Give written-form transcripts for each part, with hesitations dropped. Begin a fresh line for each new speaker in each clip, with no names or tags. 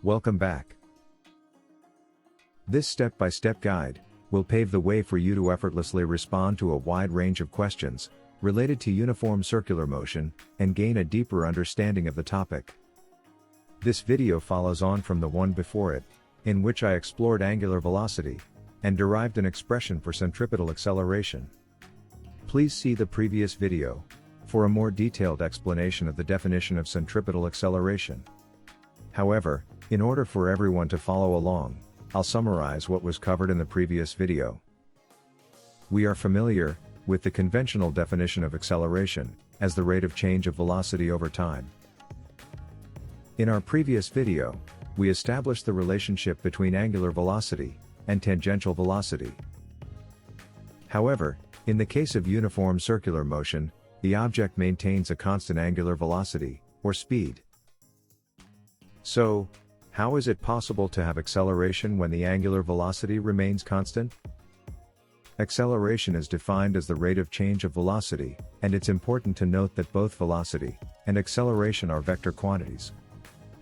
Welcome back. This step-by-step guide will pave the way for you to effortlessly respond to a wide range of questions related to uniform circular motion and gain a deeper understanding of the topic. This video follows on from the one before it, in which I explored angular velocity and derived an expression for centripetal acceleration. Please see the previous video for a more detailed explanation of the definition of centripetal acceleration. However, in order for everyone to follow along, I'll summarize what was covered in the previous video. We are familiar with the conventional definition of acceleration as the rate of change of velocity over time. In our previous video, we established the relationship between angular velocity and tangential velocity. However, in the case of uniform circular motion, the object maintains a constant angular velocity, or speed. So, how is it possible to have acceleration when the angular velocity remains constant? Acceleration is defined as the rate of change of velocity, and it's important to note that both velocity and acceleration are vector quantities.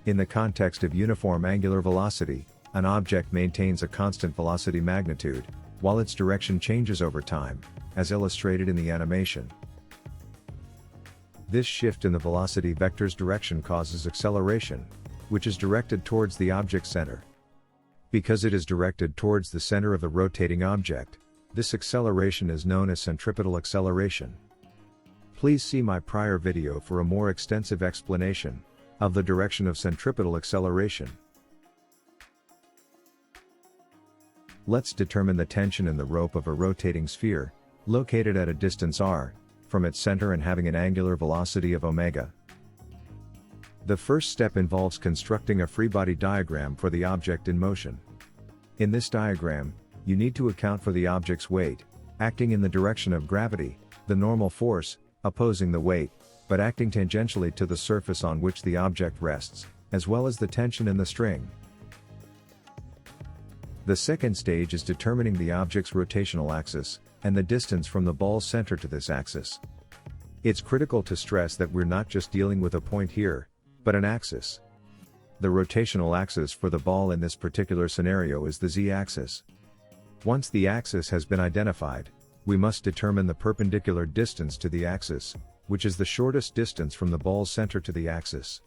In the context of uniform angular velocity, an object maintains a constant velocity magnitude, while its direction changes over time, as illustrated in the animation. This shift in the velocity vector's direction causes acceleration, which is directed towards the object's center. Because it is directed towards the center of the rotating object, this acceleration is known as centripetal acceleration. Please see my prior video for a more extensive explanation of the direction of centripetal acceleration. Let's determine the tension in the rope of a rotating sphere, located at a distance r from its center and having an angular velocity of omega. The first step involves constructing a free body diagram for the object in motion. In this diagram, you need to account for the object's weight, acting in the direction of gravity, the normal force, opposing the weight, but acting tangentially to the surface on which the object rests, as well as the tension in the string. The second stage is determining the object's rotational axis, and the distance from the ball's center to this axis. It's critical to stress that we're not just dealing with a point here, but an axis. The rotational axis for the ball in this particular scenario is the z-axis. Once the axis has been identified, we must determine the perpendicular distance to the axis, which is the shortest distance from the ball's center to the axis.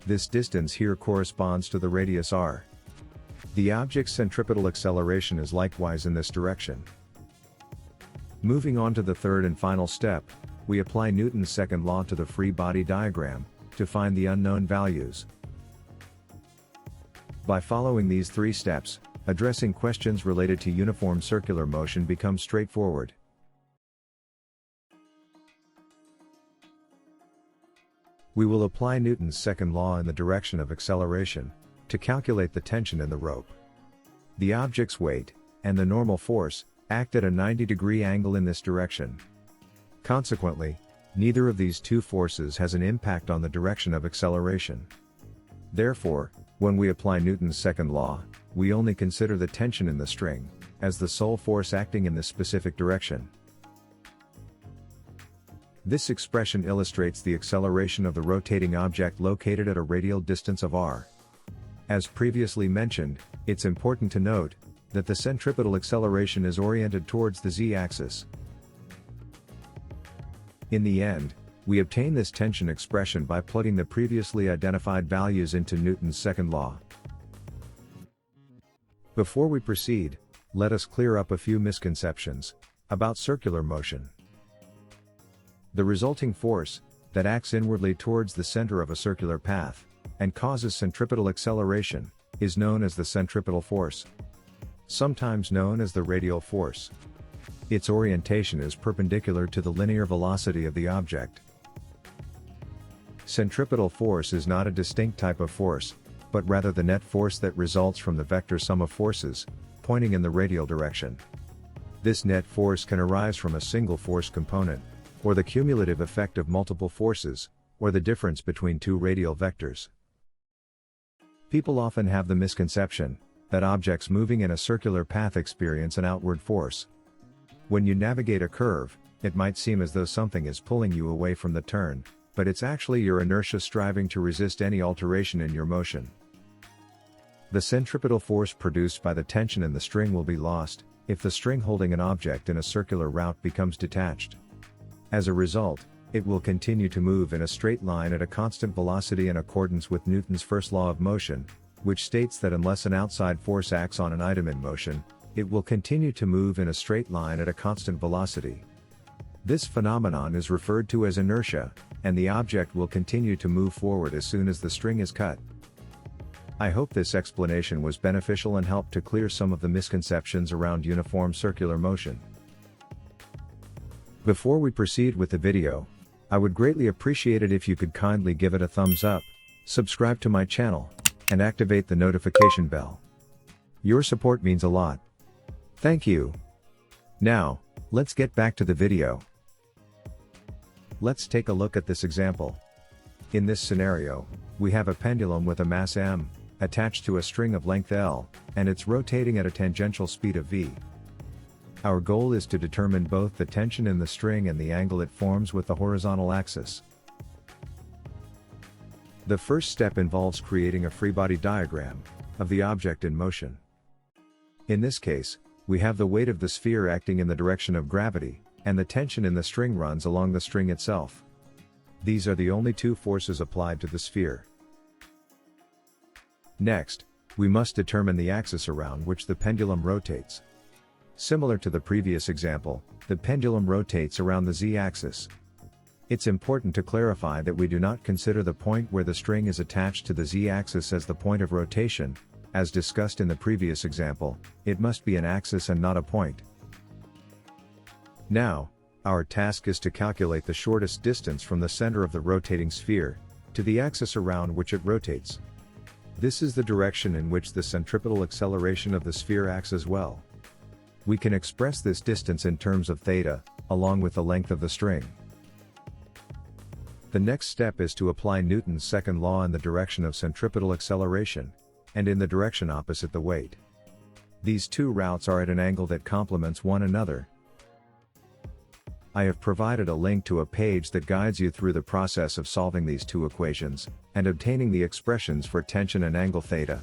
This distance here corresponds to the radius r. The object's centripetal acceleration is likewise in this direction. Moving on to the third and final step, we apply Newton's second law to the free body diagram to find the unknown values. By following these three steps, addressing questions related to uniform circular motion becomes straightforward. We will apply Newton's second law in the direction of acceleration to calculate the tension in the rope. The object's weight and the normal force act at a 90-degree angle in this direction. Consequently, neither of these two forces has an impact on the direction of acceleration. Therefore, when we apply Newton's second law, we only consider the tension in the string as the sole force acting in this specific direction. This expression illustrates the acceleration of the rotating object located at a radial distance of r. As previously mentioned, it's important to note that the centripetal acceleration is oriented towards the z-axis. In the end, we obtain this tension expression by plugging the previously identified values into Newton's second law. Before we proceed, let us clear up a few misconceptions about circular motion. The resulting force that acts inwardly towards the center of a circular path and causes centripetal acceleration is known as the centripetal force, sometimes known as the radial force. Its orientation is perpendicular to the linear velocity of the object. Centripetal force is not a distinct type of force, but rather the net force that results from the vector sum of forces, pointing in the radial direction. This net force can arise from a single force component, or the cumulative effect of multiple forces, or the difference between two radial vectors. People often have the misconception that objects moving in a circular path experience an outward force. When you navigate a curve, it might seem as though something is pulling you away from the turn, but it's actually your inertia striving to resist any alteration in your motion. The centripetal force produced by the tension in the string will be lost if the string holding an object in a circular route becomes detached. As a result, it will continue to move in a straight line at a constant velocity in accordance with Newton's first law of motion, which states that unless an outside force acts on an item in motion, it will continue to move in a straight line at a constant velocity. This phenomenon is referred to as inertia, and the object will continue to move forward as soon as the string is cut. I hope this explanation was beneficial and helped to clear some of the misconceptions around uniform circular motion. Before we proceed with the video, I would greatly appreciate it if you could kindly give it a thumbs up, subscribe to my channel, and activate the notification bell. Your support means a lot. Thank you. Now, let's get back to the video. Let's take a look at this example. In this scenario, we have a pendulum with a mass m, attached to a string of length L, and it's rotating at a tangential speed of v. Our goal is to determine both the tension in the string and the angle it forms with the horizontal axis. The first step involves creating a free body diagram of the object in motion. In this case, we have the weight of the sphere acting in the direction of gravity, and the tension in the string runs along the string itself. These are the only two forces applied to the sphere. Next, we must determine the axis around which the pendulum rotates. Similar to the previous example, the pendulum rotates around the z-axis. It's important to clarify that we do not consider the point where the string is attached to the z-axis as the point of rotation. As discussed in the previous example, it must be an axis and not a point. Now, our task is to calculate the shortest distance from the center of the rotating sphere to the axis around which it rotates. This is the direction in which the centripetal acceleration of the sphere acts as well. We can express this distance in terms of theta, along with the length of the string. The next step is to apply Newton's second law in the direction of centripetal acceleration, and in the direction opposite the weight. These two routes are at an angle that complements one another. I have provided a link to a page that guides you through the process of solving these two equations, and obtaining the expressions for tension and angle theta.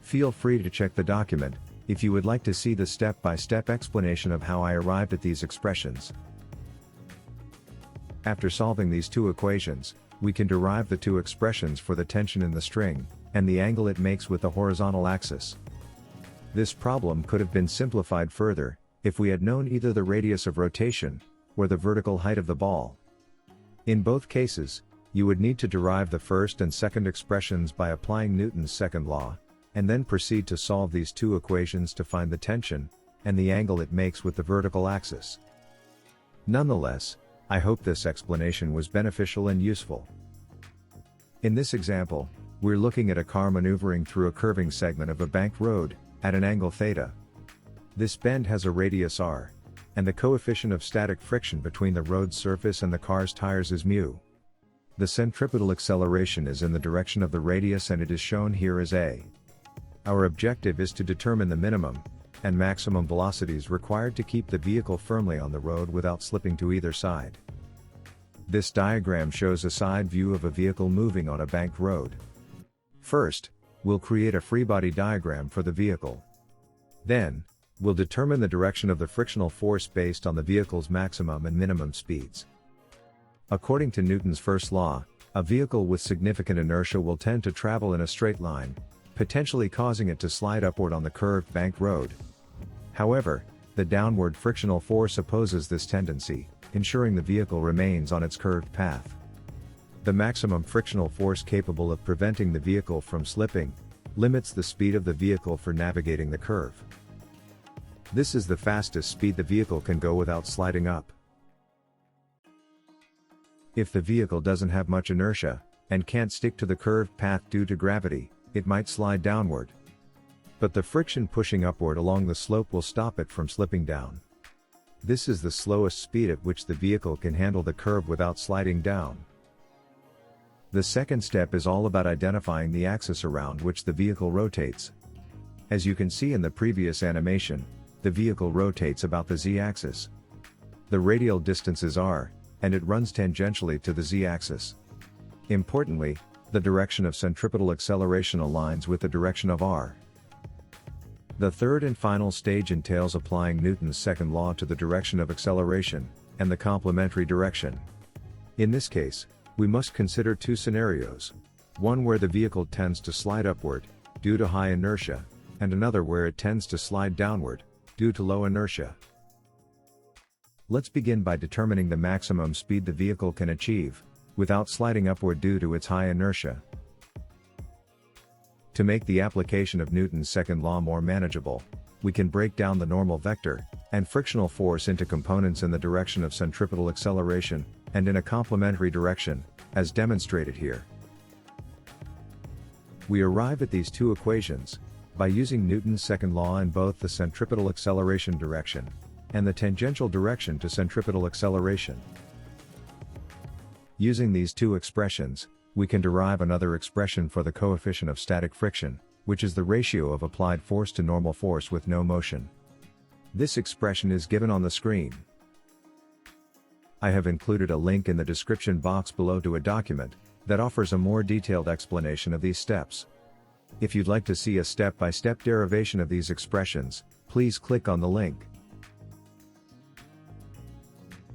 Feel free to check the document, if you would like to see the step-by-step explanation of how I arrived at these expressions. After solving these two equations, we can derive the two expressions for the tension in the string, and the angle it makes with the horizontal axis. This problem could have been simplified further, if we had known either the radius of rotation, or the vertical height of the ball. In both cases, you would need to derive the first and second expressions by applying Newton's second law, and then proceed to solve these two equations to find the tension, and the angle it makes with the vertical axis. Nonetheless, I hope this explanation was beneficial and useful. In this example, we're looking at a car maneuvering through a curving segment of a banked road, at an angle theta. This bend has a radius r, and the coefficient of static friction between the road's surface and the car's tires is mu. The centripetal acceleration is in the direction of the radius and it is shown here as a. Our objective is to determine the minimum and maximum velocities required to keep the vehicle firmly on the road without slipping to either side. This diagram shows a side view of a vehicle moving on a banked road. First, we'll create a free body diagram for the vehicle. Then, we'll determine the direction of the frictional force based on the vehicle's maximum and minimum speeds. According to Newton's first law, a vehicle with significant inertia will tend to travel in a straight line, potentially causing it to slide upward on the curved banked road. However, the downward frictional force opposes this tendency, ensuring the vehicle remains on its curved path. The maximum frictional force capable of preventing the vehicle from slipping limits the speed of the vehicle for navigating the curve. This is the fastest speed the vehicle can go without sliding up. If the vehicle doesn't have much inertia, and can't stick to the curved path due to gravity, it might slide downward. But the friction pushing upward along the slope will stop it from slipping down. This is the slowest speed at which the vehicle can handle the curve without sliding down. The second step is all about identifying the axis around which the vehicle rotates. As you can see in the previous animation, the vehicle rotates about the z-axis. The radial distance is r, and it runs tangentially to the z-axis. Importantly, the direction of centripetal acceleration aligns with the direction of r. The third and final stage entails applying Newton's second law to the direction of acceleration, and the complementary direction. In this case, we must consider two scenarios: one where the vehicle tends to slide upward, due to high inertia, and another where it tends to slide downward, due to low inertia. Let's begin by determining the maximum speed the vehicle can achieve, without sliding upward due to its high inertia. To make the application of Newton's second law more manageable, we can break down the normal vector and frictional force into components in the direction of centripetal acceleration, and in a complementary direction, as demonstrated here. We arrive at these two equations by using Newton's second law in both the centripetal acceleration direction and the tangential direction to centripetal acceleration. Using these two expressions, we can derive another expression for the coefficient of static friction, which is the ratio of applied force to normal force with no motion. This expression is given on the screen. I have included a link in the description box below to a document that offers a more detailed explanation of these steps. If you'd like to see a step-by-step derivation of these expressions, please click on the link.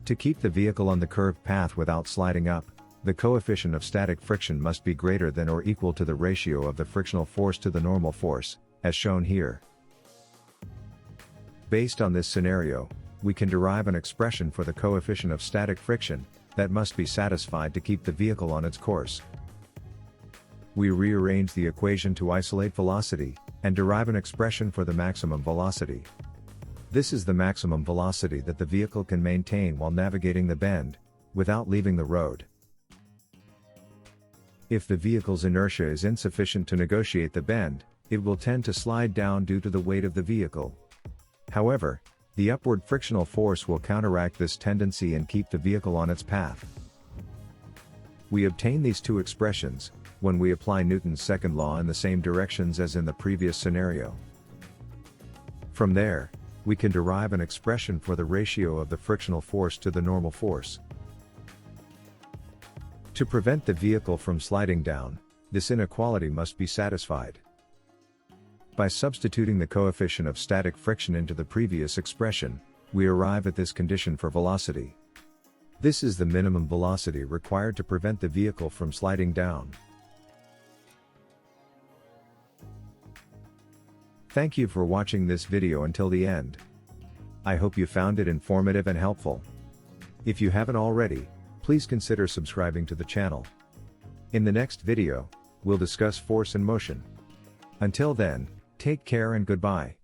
To keep the vehicle on the curved path without sliding up, the coefficient of static friction must be greater than or equal to the ratio of the frictional force to the normal force, as shown here. Based on this scenario, we can derive an expression for the coefficient of static friction that must be satisfied to keep the vehicle on its course. We rearrange the equation to isolate velocity, and derive an expression for the maximum velocity. This is the maximum velocity that the vehicle can maintain while navigating the bend, without leaving the road. If the vehicle's inertia is insufficient to negotiate the bend, it will tend to slide down due to the weight of the vehicle. However, the upward frictional force will counteract this tendency and keep the vehicle on its path. We obtain these two expressions when we apply Newton's second law in the same directions as in the previous scenario. From there, we can derive an expression for the ratio of the frictional force to the normal force. To prevent the vehicle from sliding down, this inequality must be satisfied. By substituting the coefficient of static friction into the previous expression, we arrive at this condition for velocity. This is the minimum velocity required to prevent the vehicle from sliding down. Thank you for watching this video until the end. I hope you found it informative and helpful. If you haven't already, please consider subscribing to the channel. In the next video, we'll discuss force and motion. Until then, take care and goodbye.